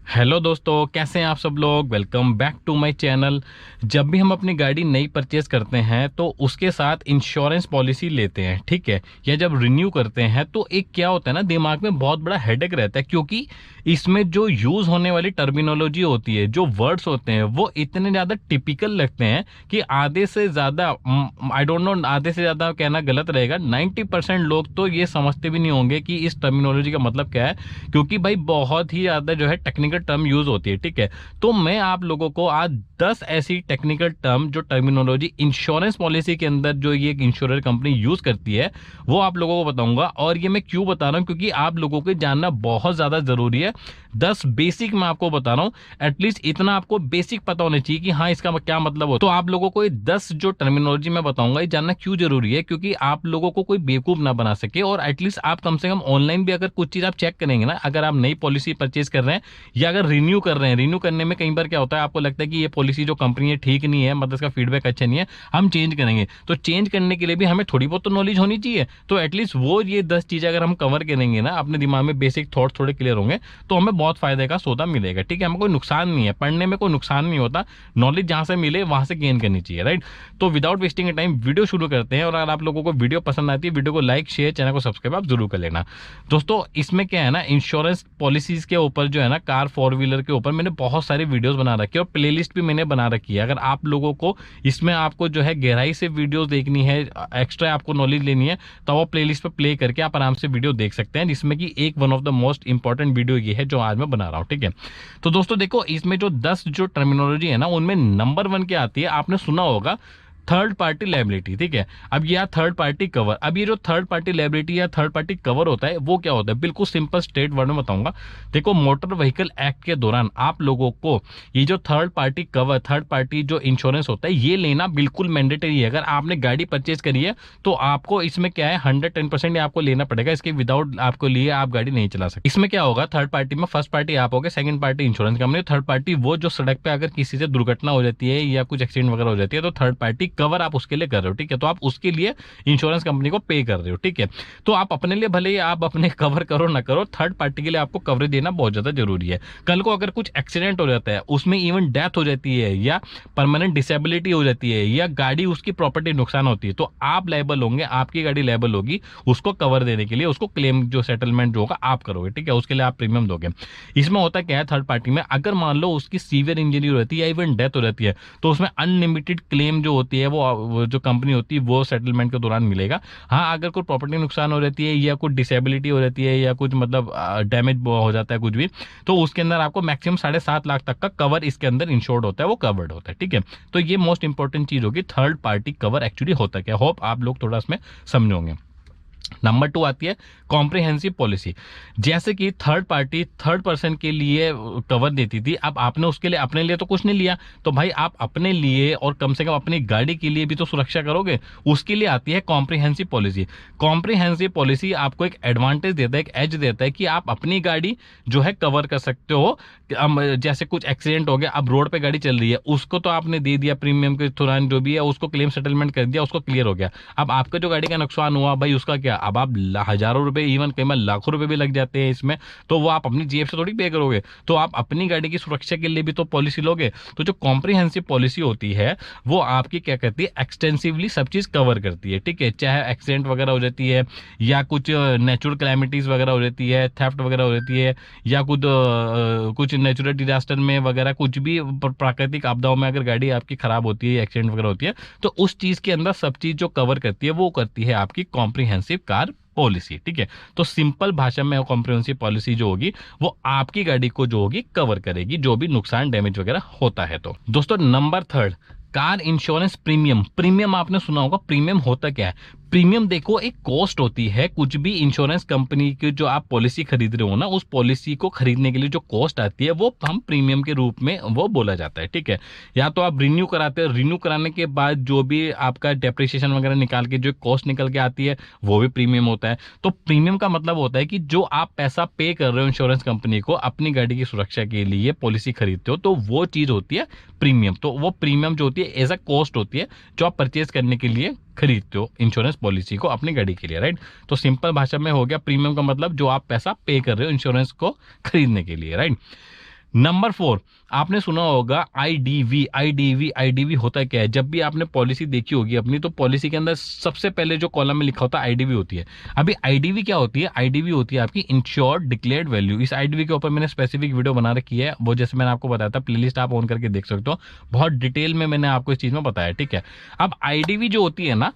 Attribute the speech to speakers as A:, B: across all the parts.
A: Hello दोस्तों, कैसे हैं आप सब लोग। Welcome back to my channel. जब भी हम अपनी गाड़ी नई परचेज करते हैं तो उसके साथ इंश्योरेंस पॉलिसी लेते हैं, ठीक है, या जब रिन्यू करते हैं तो एक क्या होता है ना, दिमाग में बहुत बड़ा हेडेक रहता है, क्योंकि इसमें जो यूज होने वाली टर्मिनोलॉजी होती है, जो वर्ड्स होते हैं, वो इतने ज्यादा टिपिकल लगते हैं कि आधे से ज्यादा, आई डोंट नो, आधे से ज्यादा कहना गलत रहेगा, 90% लोग तो ये समझते भी नहीं होंगे कि इस टर्मिनोलॉजी का मतलब क्या है, क्योंकि भाई बहुत ही ज्यादा जो है टेक्निकल टर्म यूज होती है, ठीक है। तो मैं आप लोगों को आज 10 ऐसी टेक्निकल टर्म, जो टर्मिनोलॉजी इंश्योरेंस पॉलिसी के अंदर जो ये इंश्योरेंस कंपनी यूज करती है, वो आप लोगों को बताऊंगा। और ये मैं क्यों बता रहा हूं, क्योंकि आप लोगों को जानना बहुत ज्यादा जरूरी है। 10 बेसिक मैं आपको बता रहा हूं, एटलीस्ट इतना आपको बेसिक पता होना चाहिए कि हाँ, इसका क्या मतलब हो। तो आप लोगों को ये 10 जो टर्मिनोलॉजी मैं बताऊंगा, ये जानना क्यों जरूरी है, क्योंकि आप लोगों को कोई बेवकूफ ना बना सके, और एटलीस्ट आप कम से कम ऑनलाइन भी अगर कुछ चीज आप चेक करेंगे ना, अगर आप नई पॉलिसी परचेज कर रहे हैं या अगर रिन्यू कर रहे हैं, रिन्यू करने में कई बार क्या होता है, आपको लगता है कि ये पॉलिसी जो कंपनी है ठीक नहीं है, मतलब इसका फीडबैक अच्छा नहीं है, हम चेंज करेंगे। तो चेंज करने के लिए भी हमें थोड़ी बहुत तो नॉलेज होनी चाहिए। तो एटलीस्ट वो ये 10 चीजें अगर हम कवर करेंगे ना, अपने दिमाग में बेसिक थॉट थोड़े क्लियर होंगे, तो हमें बहुत फायदे का सौदा मिलेगा, ठीक है। हमें कोई नुकसान नहीं है, पढ़ने में कोई नुकसान नहीं होता, नॉलेज जहां से मिले वहां से गेन करनी चाहिए, राइट। तो विदाउट वेस्टिंग टाइम वीडियो शुरू करते हैं। और अगर आप लोगों को वीडियो पसंद आती है, वीडियो को लाइक, शेयर, चैनल को सब्सक्राइब आप जरूर कर लेना। दोस्तों, इसमें क्या है ना, इंश्योरेंस पॉलिसीज के ऊपर जो है ना, कार फोर व्हीलर के ऊपर मैंने बहुत सारी वीडियोस बना रखी है, और प्लेलिस्ट भी मैंने बना रखी है। अगर आप लोगों को इसमें आपको जो है गहराई से वीडियोस देखनी है, एक्स्ट्रा आपको नॉलेज लेनी है, तो वो प्लेलिस्ट पे प्ले करके आप आराम से वीडियो देख सकते हैं, जिसमें कि एक one of the most important video ये है जो आज मैं बना रहा हूँ, ठीक है। तो दोस्तों देखो, इसमें जो 10 जो टर्मिनोलॉजी है ना, उनमें नंबर 1 क्या आती है, आपने सुना होगा, थर्ड पार्टी लायबिलिटी, ठीक है। अब यह थर्ड पार्टी कवर, अब ये जो थर्ड पार्टी लायबिलिटी या थर्ड पार्टी कवर होता है, वो क्या होता है, बिल्कुल सिंपल स्ट्रेट वर्ड में बताऊंगा। देखो, मोटर व्हीकल एक्ट के दौरान आप लोगों को ये जो third party cover, third party जो इंश्योरेंस होता है, ये लेना बिल्कुल मैंडेटरी है। अगर आपने गाड़ी परचेज करी है तो आपको इसमें क्या है, 110% आपको लेना पड़ेगा। इसके विदाउट आपको लिए आप गाड़ी नहीं चला सकते। इसमें क्या होगा, थर्ड पार्टी में फर्स्ट पार्टी आप होगे, second party insurance company, third party वो जो सड़क पे अगर किसी से दुर्घटना हो जाती है या कुछ एक्सीडेंट वगैरह हो जाती है, तो थर्ड पार्टी कवर आप उसके लिए कर रहे हो, ठीक है। तो आप उसके लिए इंश्योरेंस कंपनी को पे कर रहे हो, ठीक है। तो आप अपने लिए भले ही आप अपने कवर करो ना करो, थर्ड पार्टी के लिए आपको कवरेज देना बहुत ज्यादा जरूरी है। कल को अगर कुछ एक्सीडेंट हो जाता है, उसमें इवन डेथ हो जाती है या परमानेंट डिसेबिलिटी हो जाती है या गाड़ी उसकी प्रॉपर्टी नुकसान होती है, तो आप लायबल होंगे, आपकी गाड़ी लायबल होगी उसको कवर देने के लिए। उसको क्लेम जो सेटलमेंट जो होगा आप करोगे, ठीक है, उसके लिए आप प्रीमियम दोगे। इसमें होता क्या है, थर्ड पार्टी में अगर मान लो उसकी सीवियर इंजरी हो जाती है या इवन डेथ हो जाती है, तो उसमें अनलिमिटेड क्लेम जो होती है वो जो कंपनी होती है वो सेटलमेंट के दौरान मिलेगा। हाँ, अगर कोई प्रॉपर्टी नुकसान हो जाती है या कुछ डिसेबिलिटी हो जाती है या कुछ मतलब डैमेज हो जाता है कुछ भी, तो उसके अंदर आपको मैक्सिमम 7.5 लाख तक का कवर इसके अंदर इंश्योर्ड होता है, वो कवर्ड होता है, ठीक है। तो ये मोस्ट इंपॉर्टेंट चीज होगी, थर्ड पार्टी कवर एक्चुअली होता है क्या। होप आप लोग थोड़ा इसमें समझोगे। नंबर 2 आती है कॉम्प्रिहेंसिव पॉलिसी। जैसे कि थर्ड पार्टी थर्ड पर्सन के लिए कवर देती थी, अब आपने उसके लिए, अपने लिए तो कुछ नहीं लिया, तो भाई आप अपने लिए और कम से कम अपनी गाड़ी के लिए भी तो सुरक्षा करोगे, उसके लिए आती है कॉम्प्रिहेंसिव पॉलिसी। कॉम्प्रिहेंसिव पॉलिसी आपको एक एडवांटेज देता है, एक एज देता है कि आप अपनी गाड़ी जो है कवर कर सकते हो। जैसे कुछ एक्सीडेंट हो गया, अब रोड पे गाड़ी चल रही है, उसको तो आपने दे दिया प्रीमियम के दौरान, जो भी है उसको क्लेम सेटलमेंट कर दिया, उसको क्लियर हो गया। अब आपका जो गाड़ी का नुकसान हुआ भाई, उसका क्या, अब आप हजारों रुपए, इवन कई बार लाखों रुपए भी लग जाते हैं इसमें, तो वो आप अपनी जेब से थोड़ी पे करोगे, तो आप अपनी गाड़ी की सुरक्षा के लिए भी तो पॉलिसी लोगे। तो जो कॉम्प्रिहेंसिव पॉलिसी होती है, वो आपकी क्या करती है, एक्सटेंसिवली सब चीज कवर करती है, ठीक है। चाहे एक्सीडेंट वगैरह हो जाती है या कुछ नेचुरल कैलेमिटीज वगैरह हो जाती है, थेफ्ट वगैरह हो जाती है, या कुछ नेचुरल डिजास्टर में वगैरह, कुछ भी प्राकृतिक आपदाओं में अगर गाड़ी आपकी खराब होती है, एक्सीडेंट वगैरह होती है, तो उस चीज के अंदर सब चीज जो कवर करती है वो करती है आपकी कॉम्प्रिहेंसिव कार पॉलिसी, ठीक है। तो सिंपल भाषा में कॉम्प्रिहेंसिव पॉलिसी जो होगी वो आपकी गाड़ी को जो होगी कवर करेगी, जो भी नुकसान डैमेज वगैरह होता है। तो दोस्तों, number 3, car insurance premium. Premium आपने सुना होगा, प्रीमियम होता क्या है। प्रीमियम देखो एक कॉस्ट होती है, कुछ भी इंश्योरेंस कंपनी की जो आप पॉलिसी खरीद रहे हो ना, उस पॉलिसी को खरीदने के लिए जो कॉस्ट आती है वो हम प्रीमियम के रूप में वो बोला जाता है, ठीक है। या तो आप रिन्यू कराते हो, रिन्यू कराने के बाद जो भी आपका डेप्रिसिएशन वगैरह निकाल के जो कॉस्ट निकल के आती है वो भी प्रीमियम होता है। तो प्रीमियम का मतलब होता है कि जो आप पैसा पे कर रहे हो इंश्योरेंस कंपनी को अपनी गाड़ी की सुरक्षा के लिए पॉलिसी खरीदते हो, तो वो चीज होती है प्रीमियम। तो वो प्रीमियम जो होती है एज अ कॉस्ट होती है जो आप परचेज करने के लिए खरीदते हो इंश्योरेंस पॉलिसी को अपनी गाड़ी के लिए, राइट। तो सिंपल भाषा में हो गया, प्रीमियम का मतलब जो आप पैसा पे कर रहे हो इंश्योरेंस को खरीदने के लिए, राइट। नंबर 4, आपने सुना होगा आईडीवी। आईडीवी होता क्या है? जब भी आपने पॉलिसी देखी होगी अपनी, तो पॉलिसी के अंदर सबसे पहले जो कॉलम में लिखा होता है आईडीवी होती है। अभी आईडीवी क्या होती है? आईडीवी होती है आपकी इंश्योर्ड डिक्लेयर्ड वैल्यू। इस आईडीवी के ऊपर मैंने स्पेसिफिक वीडियो बना रखी है, वो जैसे मैंने आपको बताया था, प्लेलिस्ट आप ऑन करके देख सकते हो, बहुत डिटेल में मैंने आपको इस चीज में बताया, ठीक है। अब आईडीवी जो होती है ना,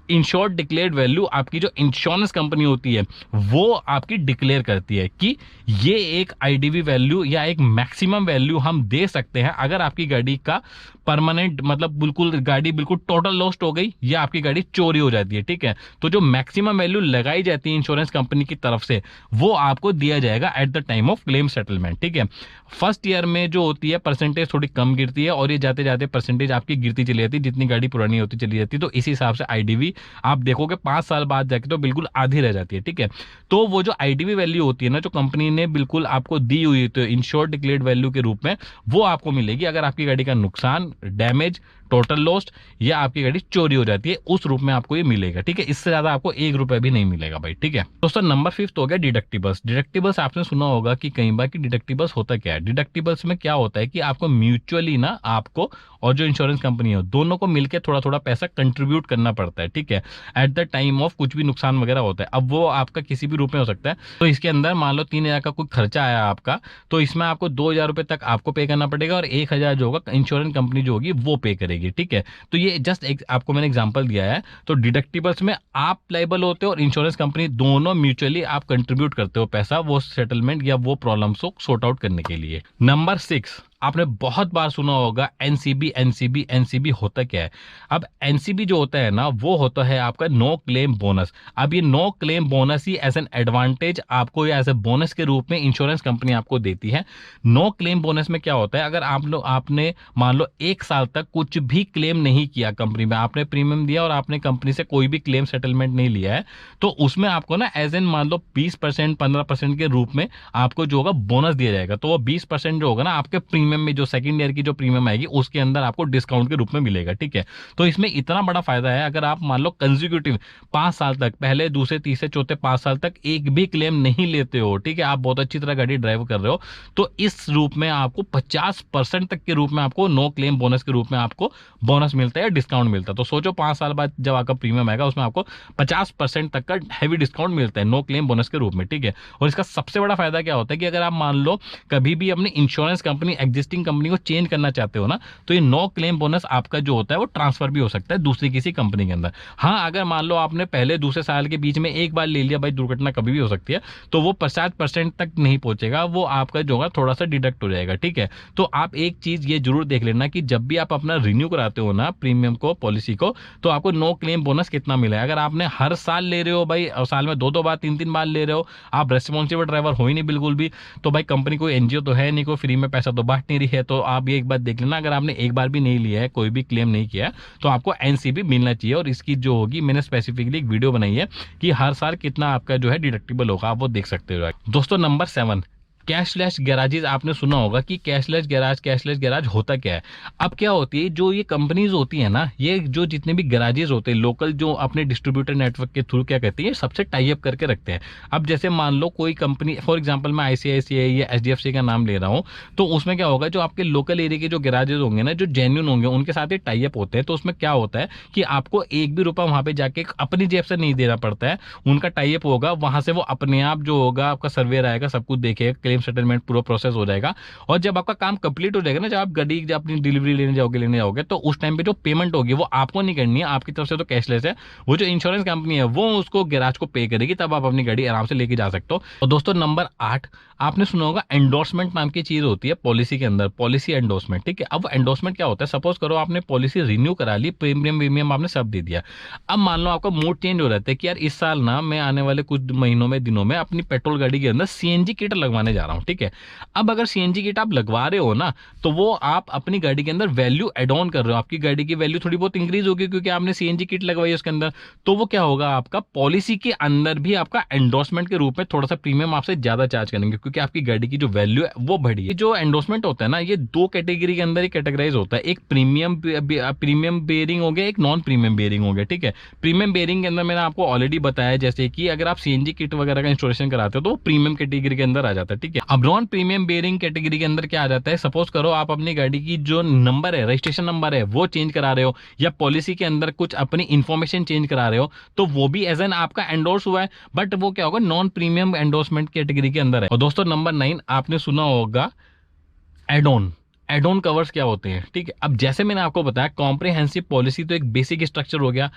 A: इंश्योर्ड डिक्लेयर्ड वैल्यू, आपकी जो इंश्योरेंस कंपनी होती है वो आपकी डिक्लेयर करती है कि ये एक आईडीवी वैल्यू या एक मैक्सिमम वैल्यू हम दे सकते हैं अगर आपकी गाड़ी का परमानेंट, मतलब बिल्कुल गाड़ी बिल्कुल टोटल लॉस्ट हो गई या आपकी गाड़ी चोरी हो जाती है, ठीक है। तो जो मैक्सिमम वैल्यू लगाई जाती है इंश्योरेंस कंपनी की तरफ से, वो आपको दिया जाएगा at the time of claim settlement, ठीक है। फर्स्ट ईयर में जो होती है परसेंटेज थोड़ी कम गिरती है, और ये जाते जाते परसेंटेज आपकी गिरती चली जाती है जितनी गाड़ी पुरानी होती चली जाती है। तो इस हिसाब से आईडीवी आप देखोगे 5 साल बाद जाके तो बिल्कुल आधी रह जाती है, ठीक है। तो वो जो आईडीवी वैल्यू होती है ना, जो कंपनी ने बिल्कुल आपको दी हुई है तो इंश्योर्ड डिक्लेयर्ड वैल्यू के रूप में, वो आपको मिलेगी अगर आपकी गाड़ी का नुकसान, डैमेज, टोटल लॉस्ट या आपकी गाड़ी चोरी हो जाती है, उस रूप में आपको ये मिलेगा, ठीक है। इससे ज्यादा आपको 1 रुपए भी नहीं मिलेगा भाई, ठीक है दोस्तों। नंबर 5 हो गया डिडक्टिबल्स। डिडक्टिबल्स आपने सुना होगा कि कई बार कि डिडक्टिबल्स होता क्या है। डिडक्टिबल्स में क्या होता है कि आपको म्यूचुअली ना, आपको और जो इंश्योरेंस कंपनी है दोनों को मिलकर थोड़ा थोड़ा पैसा कंट्रीब्यूट करना पड़ता है, ठीक है, एट द टाइम ऑफ कुछ भी नुकसान वगैरह होता है। अब वो आपका किसी भी रूप में हो सकता है। तो इसके अंदर मान लो 3,000 का कोई खर्चा आया आपका, तो इसमें आपको 2,000 रुपए तक आपको पे करना पड़ेगा और 1,000 जो होगा इंश्योरेंस कंपनी जो होगी वो पे करेगी, ठीक है। तो ये जस्ट एक आपको मैंने एग्जांपल दिया है। तो डिडक्टिबल्स में आप लायबल होते हो और इंश्योरेंस कंपनी दोनों म्यूचुअली आप कंट्रीब्यूट करते हो पैसा, वो सेटलमेंट या वो प्रॉब्लम्स को सॉर्ट आउट करने के लिए। नंबर 6, आपने बहुत बार सुना होगा एनसीबी। एनसीबी एनसीबी होता क्या है? अब एनसीबी जो होता है ना, वो होता है आपका नो क्लेम बोनस। अब ये नो क्लेम बोनस ही एज एन एडवांटेज आपको या एज ए बोनस के रूप में इंश्योरेंस कंपनी आपको देती है। नो क्लेम बोनस में क्या होता है? अगर आपने मान लो 1 साल तक कुछ भी क्लेम नहीं किया कंपनी में, आपने प्रीमियम दिया और आपने कंपनी से कोई भी क्लेम सेटलमेंट नहीं लिया है, तो उसमें आपको ना एज एन मान लो 20%, 15% के रूप में आपको जो होगा बोनस दिया जाएगा। तो वो 20% जो होगा ना आपके प्रीमियम में, जो सेकंड ईयर की जो प्रीमियम आएगी उसके अंदर आपको डिस्काउंट के रूप में मिलेगा, ठीक है। तो इसमें इतना बड़ा फायदा है, अगर आप मान लो कंसेक्यूटिव 5 साल तक, पहले, दूसरे, तीसरे, चौथे 5 साल तक एक भी क्लेम नहीं लेते हो, ठीक है, आप बहुत अच्छी तरह गाड़ी ड्राइव कर रहे हो, तो इस रूप में आपको 50% तक के रूप में आपको नो क्लेम बोनस के रूप में आपको बोनस मिलता है, डिस्काउंट मिलता है। तो सोचो 5 साल बाद जब आपका प्रीमियम आएगा उसमें आपको 50% तक का हैवी डिस्काउंट मिलता है नो क्लेम बोनस के रूप में, ठीक है। और इसका सबसे बड़ा फायदा क्या होता है कि अगर आप मान लो कभी भी अपनी इंश्योरेंस कंपनी, एग्जिस्टिंग कंपनी को चेंज करना चाहते हो ना, तो ये नो क्लेम बोनस आपका जो होता है वो ट्रांसफर भी हो सकता है दूसरी किसी कंपनी के अंदर। हाँ, अगर मान लो आपने पहले दूसरे साल के बीच में एक बार ले लिया, भाई दुर्घटना कभी भी हो सकती है, तो वो 50% तक नहीं पहुंचेगा, वो आपका जो है थोड़ा सा डिडक्ट हो जाएगा, ठीक है। तो आप एक चीज ये जरूर देख लेना कि जब भी आप अपना रिन्यू कराते हो ना प्रीमियम को, पॉलिसी को, तो आपको नो क्लेम बोनस कितना मिला है। अगर आपने हर साल ले रहे हो भाई, और साल में 2-2 बार, 3-3 बार ले रहे हो, आप रेस्पॉन्सिबल ड्राइवर हो ही नहीं बिल्कुल भी, तो भाई कंपनी कोई एनजीओ तो है नहीं, कोई फ्री में पैसा तो बांट नहीं रही है। तो आप ये एक बात देख लेना, अगर आपने एक बार भी नहीं लिया है, कोई भी क्लेम नहीं किया, तो आपको एनसीबी मिलना चाहिए। और इसकी जो होगी, मैंने स्पेसिफिकली एक वीडियो बनाई है कि हर साल कितना आपका जो है डिडक्टिबल होगा, आप वो देख सकते हो दोस्तों। Number 7, cashless garages. आपने सुना होगा कि कैशलेस गैराज होता क्या है। अब क्या होती है, जो ये कंपनीज होती है ना, ये जो जितने भी गैराजेस होते हैं लोकल, जो अपने डिस्ट्रीब्यूटर नेटवर्क के थ्रू क्या करती है, सबसे टाई अप करके रखते हैं। अब जैसे मान लो कोई कंपनी, फॉर एग्जांपल मैं आईसीआईसीआई या एचडीएफसी का नाम ले रहा हूं, तो उसमें क्या होगा, जो आपके लोकल एरिया के जो गैराजेस होंगे ना, जो जेन्युइन होंगे, उनके साथ ये टाई अप होते हैं। तो उसमें क्या होता है कि आपको एक भी रुपया वहां पे जाके अपनी जेब से नहीं देना पड़ता है, उनका टाई अप होगा, वहां से वो अपने आप जो होगा, आपका सर्वेयर आएगा, सब कुछ देखेगा, सेटलमेंट पूरा प्रोसेस हो जाएगा। और जब आपका काम कंप्लीट हो जाएगा ना, जब आप गाड़ी जब अपनी डिलीवरी लेने जाओगे, तो उस टाइम पे जो पेमेंट होगी वो आपको नहीं करनी है, आपकी तरफ से तो कैशलेस है, वो जो इंश्योरेंस कंपनी है वो उसको गैराज को पे करेगी, तब आप अपनी गाड़ी आराम से लेके जा सकते हो। और दोस्तों नंबर 8, आपने सुना होगा एंडोर्समेंट नाम की चीज होती है पॉलिसी के अंदर, पॉलिसी एंडोर्समेंट, ठीक है। अब एंडोर्समेंट क्या होता है, सपोज करो आपने पॉलिसी रिन्यू करा ली, प्रीमियम आपने सब दे दिया, अब मान लो आपका मूड चेंज हो जाता है कि यार इस साल ना मैं आने वाले कुछ महीनों में, दिनों में अपनी पेट्रोल गाड़ी के अंदर सीएनजी किट लगवाने जा रहा हूं, ठीक है। अब अगर सीएनजी किट आप लगवा रहे हो ना, तो वो आप अपनी गाड़ी के अंदर वैल्यू एड ऑन कर रहे हो, आपकी गाड़ी की वैल्यू थोड़ी बहुत इंक्रीज होगी क्योंकि आपने सीएनजी किट लगवाई है उसके अंदर। तो वो क्या होगा, आपका पॉलिसी के अंदर भी आपका एंडोर्समेंट के रूप में थोड़ा सा प्रीमियम आपसे ज्यादा चार्ज करेंगे, क्योंकि आपकी गाड़ी की जो वैल्यू है वो बढ़ी है। जो एंडोर्समेंट होता है ना, ये 2 कैटेगरी के अंदर ही कैटेगराइज होता है, एक प्रीमियम बेयरिंग हो गया, एक नॉन प्रीमियम बेयरिंग हो गया, ठीक है। प्रीमियम बेयरिंग के अंदर मैंने आपको ऑलरेडी बताया, जैसे कि अगर आप सीएनजी किट वगैरह का इंस्टॉलेशन कराते हो तो वो प्रीमियम कैटेगरी के अंदर आ जाता है, ठीक है। ठीक है। अब नॉन प्रीमियम बेयरिंग कैटेगरी के अंदर क्या आ जाता है, सपोज करो आप अपनी गाड़ी की जो नंबर है, रजिस्ट्रेशन नंबर है, वो चेंज करा रहे हो या पॉलिसी के अंदर कुछ अपनी इंफॉर्मेशन चेंज करा रहे हो, तो वो भी एज एन आपका एंडोर्स हुआ है, बट वो क्या होगा, नॉन प्रीमियम एंडोर्समेंट कैटेगरी के अंदर है। और दोस्तों नंबर 9 आपने सुना होगा, add on. Add on covers क्या होते हैं, ठीक है। अब जैसे मैंने आपको बताया, कॉम्प्रिहेंसिव पॉलिसी तो एक बेसिक स्ट्रक्चर हो गया।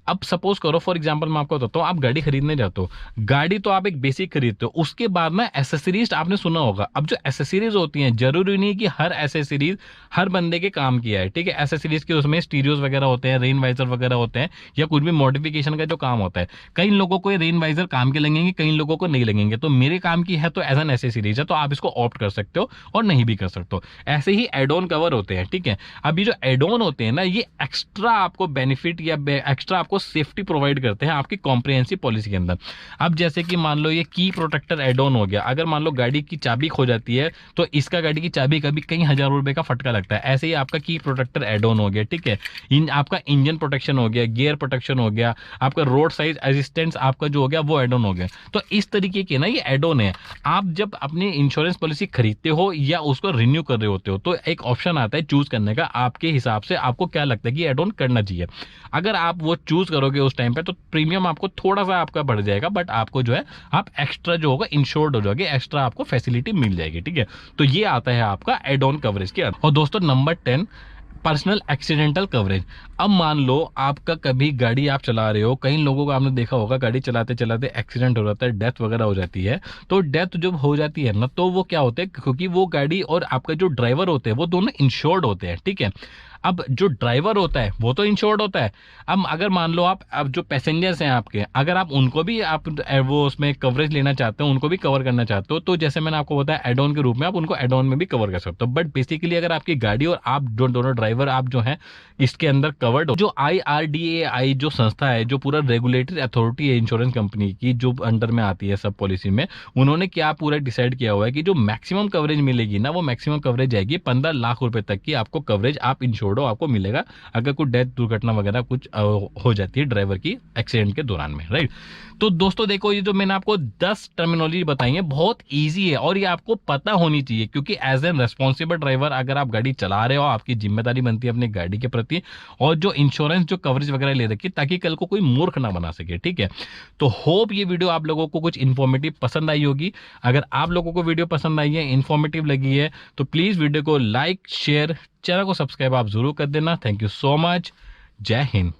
A: अब सपोज करो फॉर एग्जांपल मैं आपको बताता हूँ, आप गाड़ी खरीदने जाते हो, गाड़ी तो आप एक बेसिक खरीदते हो, उसके बाद में एसेसरीज आपने सुना होगा। अब जो एसेसरीज होती हैं, जरूरी नहीं कि हर एसेसरीज हर बंदे के काम किया है, ठीक है। एसेसरीज के उसमें स्टीरियोज वगैरह होते हैं, रेन वाइजर वगैरह होते हैं, या कुछ भी मॉडिफिकेशन का जो काम होता है। कई लोगों को रेन वाइजर काम के लगेंगे, कई लोगों को नहीं लगेंगे, तो मेरे काम की है तो एज एन एसेसरीज है, तो आप इसको ऑप्ट कर सकते हो और नहीं भी कर सकते हो। ऐसे ही एड ऑन कवर होते हैं, ठीक है। अब ये जो एड ऑन होते हैं ना, ये एक्स्ट्रा आपको बेनिफिट या एक्स्ट्रा आपको सेफ्टी प्रोवाइड करते हैं आपकी कॉम्प्रिहेंसिव पॉलिसी के अंदर। अब जैसे कि मान लो ये की प्रोटेक्टर एड ऑन हो गया, अगर मान लो गाड़ी की चाबी खो जाती है, तो इसका गाड़ी की चाबी का भी कई हजारों रुपए का फटका लगता है, ऐसे ही आपका की प्रोटेक्टर एड ऑन हो गया, ठीक है। आपका इंजन प्रोटेक्शन हो गया, गियर प्रोटेक्शन हो गया, आपका रोड साइड असिस्टेंस आपका जो हो गया वो एड ऑन हो गया। तो इस तरीके के ना ये एड ऑन है। आप जब अपनी इंश्योरेंस पॉलिसी खरीदते हो या उसको रिन्यू कर रहे होते हो, तो एक ऑप्शन आता है चूज करने का, आपके हिसाब से आपको क्या लगता है कि एड ऑन करना चाहिए। अगर आप वो चूज करोगे उस टाइम पे, तो प्रीमियम आपको थोड़ा सा आपका बढ़ जाएगा, बट आपको जो है आप एक्स्ट्रा जो होगा इंश्योर्ड हो जाओगे, एक्स्ट्रा आपको फैसिलिटी मिल जाएगी, ठीक है। तो ये आता है आपका एड ऑन कवरेज के अंदर। और दोस्तों नंबर 10, पर्सनल एक्सीडेंटल कवरेज। अब मान लो आपका कभी गाड़ी आप चला रहे हो, कई लोगों को आपने देखा होगा गाड़ी चलाते चलाते एक्सीडेंट हो जाता है, डेथ वगैरह हो जाती है। तो डेथ जब हो जाती है ना, तो वो क्या होता है, क्योंकि वो गाड़ी और आपका जो ड्राइवर होते हैं वो दोनों इंश्योर्ड होते हैं, ठीक है। अब जो ड्राइवर होता है वो तो इंश्योर्ड होता है। अब अगर मान लो आप, अब जो पैसेंजर्स हैं आपके, अगर आप उनको भी आप वो उसमें कवरेज लेना चाहते हो, उनको भी कवर करना चाहते हो, तो जैसे मैंने आपको बताया एड ऑन के रूप में आप उनको एड ऑन में भी कवर कर सकते हो। बट बेसिकली अगर आपकी गाड़ी और आप दोनों ड्राइवर आप जो है इसके अंदर कवर्ड हो, जो IRDAI जो संस्था है, जो पूरा रेगुलेटरी अथॉरिटी है इंश्योरेंस कंपनी की, जो अंडर में आती है सब पॉलिसी में, उन्होंने क्या पूरा डिसाइड किया हुआ है कि जो मैक्सिमम कवरेज मिलेगी ना, वो मैक्सिमम कवरेज जाएगी 15 लाख रुपए तक की आपको कवरेज आप इंश्योर्ड हो आपको मिलेगा, अगर कोई डेथ दुर्घटना वगैरह कुछ हो जाती है ड्राइवर की एक्सीडेंट के दौरान में, राइट। तो दोस्तों देखो, ये जो मैंने आपको 10 टर्मिनोलॉजी बताई है बहुत इजी है और ये आपको पता होनी चाहिए, क्योंकि एज एन रेस्पॉन्सिबल ड्राइवर अगर आप गाड़ी चला रहे हो, आपकी जिम्मेदारी बनती है अपनी गाड़ी के प्रति, और जो इंश्योरेंस जो कवरेज वगैरह ले रखी, ताकि कल को कोई मूर्ख ना बना सके, ठीक है। तो होप ये वीडियो आप लोगों को कुछ इन्फॉर्मेटिव पसंद आई होगी। अगर आप लोगों को वीडियो पसंद आई है, इन्फॉर्मेटिव लगी है, तो प्लीज वीडियो को लाइक शेयर, चैनल को सब्सक्राइब आप जरूर कर देना। Thank you so much. जय हिंद।